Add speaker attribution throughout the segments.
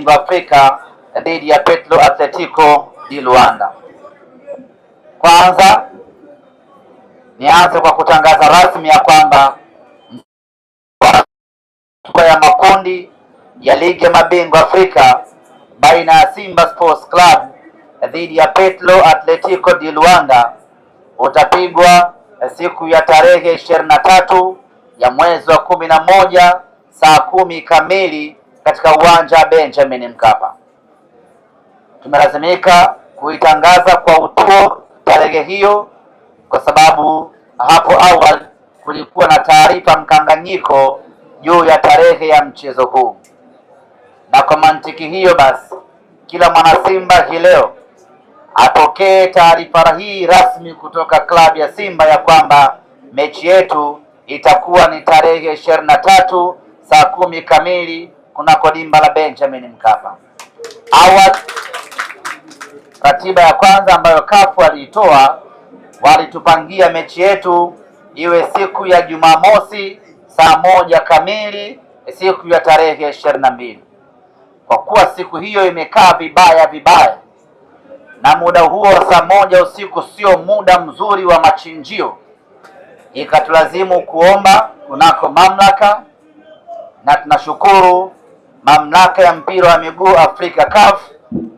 Speaker 1: mabingwa Afrika dhidi ya Petro Atletico di Luanda. Kwanza nianze kwa kutangaza rasmi ya kwamba ya makundi ya ligi ya mabingwa Afrika baina ya Simba Sports Club dhidi ya Petro Atletico di Luanda utapigwa siku ya tarehe 23 ya mwezi wa 11 saa 10 kamili katika uwanja wa Benjamin Mkapa. Tumelazimika kuitangaza kwa utuo tarehe hiyo kwa sababu hapo awali kulikuwa na taarifa mkanganyiko juu ya tarehe ya mchezo huu, na kwa mantiki hiyo basi kila mwana Simba hii leo apokee taarifa hii rasmi kutoka klabu ya Simba ya kwamba mechi yetu itakuwa ni tarehe 23 saa 10 kamili kunako dimba la Benjamin Mkapa. Awali ratiba ya kwanza ambayo CAF aliitoa, walitupangia mechi yetu iwe siku ya Jumamosi saa 1 kamili siku ya tarehe 22. Kwa kuwa siku hiyo imekaa vibaya na muda huo wa saa 1 usiku sio muda mzuri wa machinjio, ikatulazimu kuomba kunako mamlaka, na tunashukuru mamlaka ya mpira wa miguu Afrika CAF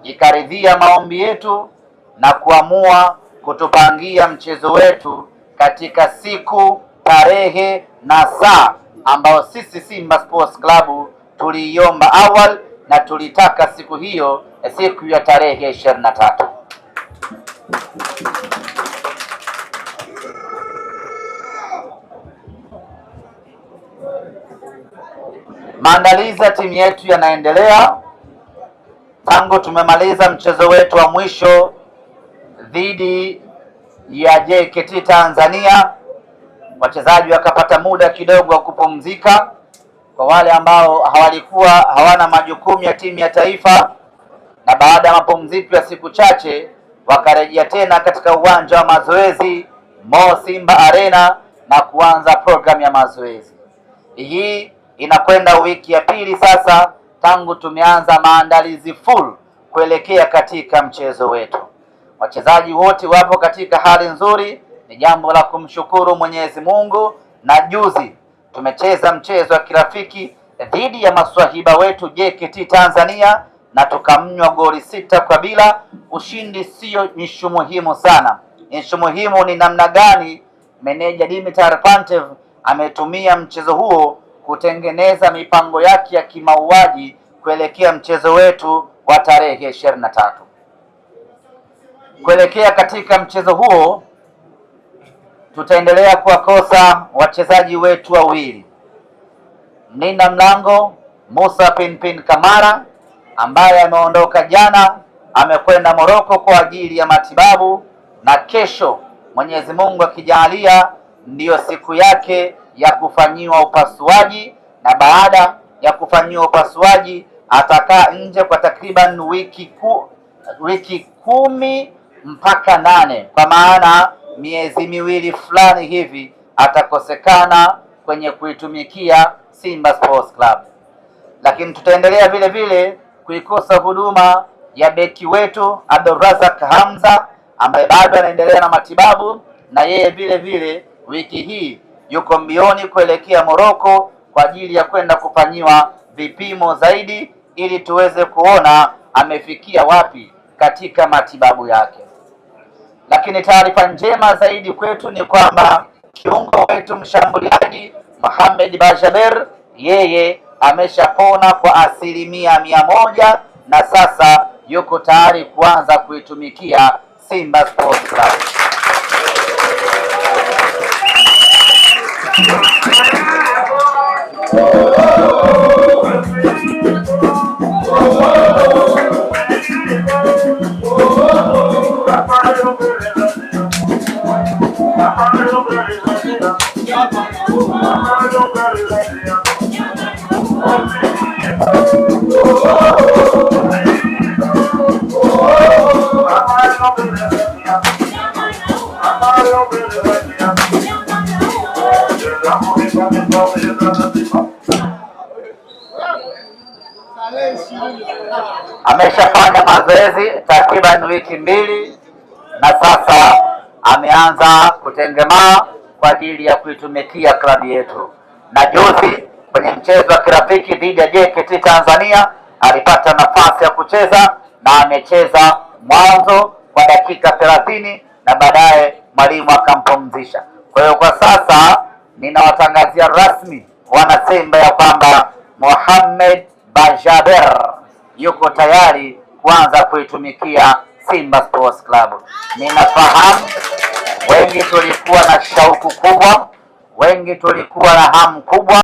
Speaker 1: ikaridhia maombi yetu na kuamua kutupangia mchezo wetu katika siku, tarehe na saa ambayo sisi Simba Sports Club tuliiomba awali na tulitaka siku hiyo, siku ya tarehe 23. Maandalizi ya timu yetu yanaendelea tangu tumemaliza mchezo wetu wa mwisho dhidi ya JKT Tanzania. Wachezaji wakapata muda kidogo wa kupumzika kwa wale ambao hawana majukumu ya timu ya taifa, na baada ya mapumziko ya siku chache wakarejea tena katika uwanja wa mazoezi Mo Simba Arena na kuanza programu ya mazoezi. Hii inakwenda wiki ya pili sasa tangu tumeanza maandalizi full kuelekea katika mchezo wetu. Wachezaji wote wapo katika hali nzuri, ni jambo la kumshukuru Mwenyezi Mungu, na juzi tumecheza mchezo wa kirafiki dhidi ya maswahiba wetu JKT Tanzania na tukamnywa goli 6-0. Ushindi sio ishu muhimu sana. Ishu muhimu ni namna gani meneja Dimitar Pantev ametumia mchezo huo kutengeneza mipango yake ya kimauaji kuelekea mchezo wetu wa tarehe 23. Kuelekea katika mchezo huo tutaendelea kuwakosa wachezaji wetu wawili. Mlinda mlango Musa Pinpin Kamara ambaye ameondoka jana, amekwenda Moroko kwa ajili ya matibabu, na kesho Mwenyezi Mungu akijalia ndiyo siku yake ya kufanyiwa upasuaji, na baada ya kufanyiwa upasuaji atakaa nje kwa takriban wiki 10 mpaka 8, kwa maana miezi miwili fulani hivi atakosekana kwenye kuitumikia Simba Sports Club. Lakini tutaendelea vile vile kuikosa huduma ya beki wetu Abdulrazak Hamza ambaye bado anaendelea na matibabu, na yeye vile vile wiki hii yuko mbioni kuelekea Moroko kwa ajili ya kwenda kufanyiwa vipimo zaidi ili tuweze kuona amefikia wapi katika matibabu yake. Lakini taarifa njema zaidi kwetu ni kwamba kiungo wetu mshambuliaji Mohamed Bajaber yeye ameshapona kwa 100% na sasa yuko tayari kuanza kuitumikia Simba Sports Club.
Speaker 2: Vamos.
Speaker 1: ameshafanya mazoezi takriban wiki mbili na sasa ameanza kutengemaa kwa ajili ya kuitumikia klabu yetu. Na juzi kwenye mchezo wa kirafiki dhidi ya JKT Tanzania alipata nafasi ya kucheza na amecheza mwanzo kwa dakika 30 na baadaye mwalimu akampumzisha. Kwa hiyo kwa sasa ninawatangazia rasmi wana Simba ya kwamba Mohamed Bajaber yuko tayari kuanza kuitumikia Simba Sports Club. Ninafahamu wengi tulikuwa na shauku kubwa, wengi tulikuwa na hamu kubwa.